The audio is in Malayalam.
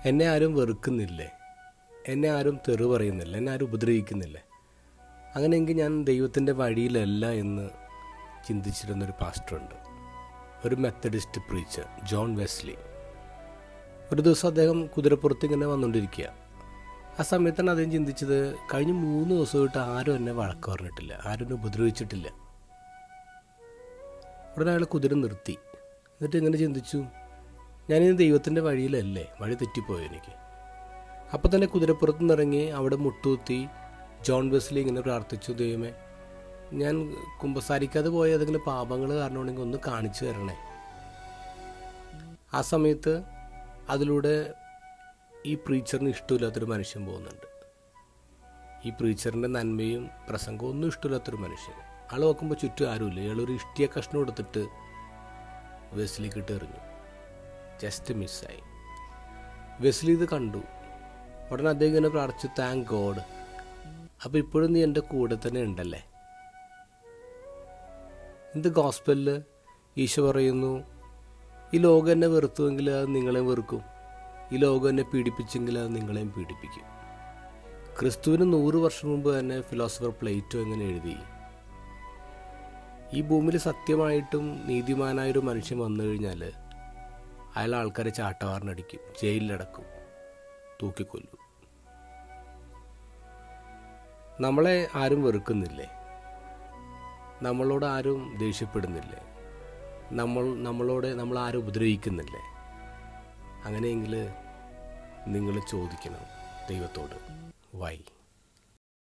എന്നെ ആരും വെറുക്കുന്നില്ലേ? എന്നെ ആരും തെറി പറയുന്നില്ല? എന്നെ ആരും ഉപദ്രവിക്കുന്നില്ലേ? അങ്ങനെയെങ്കിൽ ഞാൻ ദൈവത്തിൻ്റെ വഴിയിലല്ല എന്ന് ചിന്തിച്ചിരുന്നൊരു പാസ്റ്ററുണ്ട്, ഒരു മെത്തഡിസ്റ്റ് പ്രീച്ചർ, ജോൺ വെസ്ലി. ഒരു ദിവസം അദ്ദേഹം കുതിരപ്പുറത്ത് ഇങ്ങനെ വന്നുകൊണ്ടിരിക്കുക. ആ സമയത്താണ് അദ്ദേഹം ചിന്തിച്ചത്, കഴിഞ്ഞ 3 ദിവസമായിട്ട് ആരും എന്നെ വഴക്ക് പറഞ്ഞിട്ടില്ല, ആരും എന്നെ ഉപദ്രവിച്ചിട്ടില്ല. ഉടനെ അയാൾ കുതിര നിർത്തി. എന്നിട്ട് ഇങ്ങനെ ചിന്തിച്ചു, ഞാനിന്ന് ദൈവത്തിൻ്റെ വഴിയിലല്ലേ, വഴി തെറ്റിപ്പോയോ എനിക്ക്? അപ്പോൾ തന്നെ കുതിരപ്പുറത്ത് നിന്നിറങ്ങി അവിടെ മുട്ടുകുത്തി ജോൺ വെസ്ലി ഇങ്ങനെ പ്രാർത്ഥിച്ചു, ദൈവമേ, ഞാൻ കുമ്പസാരിക്കാതെ പോയ ഏതെങ്കിലും പാപങ്ങൾ കാരണമാണെങ്കിൽ ഒന്ന് കാണിച്ചു തരണേ. ആ സമയത്ത് അതിലൂടെ ഈ പ്രീച്ചറിന് ഇഷ്ടമില്ലാത്തൊരു മനുഷ്യൻ പോകുന്നുണ്ട്. ഈ പ്രീച്ചറിൻ്റെ നന്മയും പ്രസംഗവും ഒന്നും ഇഷ്ടമില്ലാത്തൊരു മനുഷ്യൻ. ആൾ നോക്കുമ്പോൾ ചുറ്റും ആരുമില്ല. ഇയാളൊരു ഇഷ്ടിയ കഷ്ണം എടുത്തിട്ട് വെസ്ലിക്ക് ഇട്ട് എറിഞ്ഞു. ജസ്റ്റ് മിസ്സായി. വെസ്ലി ഇത് കണ്ടു. ഉടനെ അദ്ദേഹം ഇങ്ങനെ പ്രാർത്ഥിച്ചു, താങ്ക് ഗോഡ്, അപ്പോൾ ഇപ്പോഴും നീ എൻ്റെ കൂടെ തന്നെ ഉണ്ടല്ലേ. എന്ത് ഗോസ്പലിൽ ഈശോ പറയുന്നു, ഈ ലോകം എന്നെ വെറുത്തുവെങ്കിൽ അത് നിങ്ങളെയും വെറുക്കും, ഈ ലോകം എന്നെ പീഡിപ്പിച്ചെങ്കിൽ അത് നിങ്ങളെയും പീഡിപ്പിക്കും. ക്രിസ്തുവിന് 100 വർഷം മുമ്പ് തന്നെ ഫിലോസഫർ പ്ലേറ്റോ എങ്ങനെ എഴുതി, ഈ ഭൂമിയിൽ സത്യമായിട്ടും നീതിമാനായൊരു മനുഷ്യൻ വന്നു കഴിഞ്ഞാൽ അയാൾ ആൾക്കാരെ ചാട്ടവാറിനടിക്കും, ജയിലിലടക്കും, തൂക്കിക്കൊല്ലും. നമ്മളെ ആരും വെറുക്കുന്നില്ലേ? നമ്മളോട് ആരും ദേഷ്യപ്പെടുന്നില്ലേ? നമ്മൾ ആരും ഉപദ്രവിക്കുന്നില്ലേ? അങ്ങനെയെങ്കിൽ നിങ്ങൾ ചോദിക്കണം ദൈവത്തോട്, വൈ?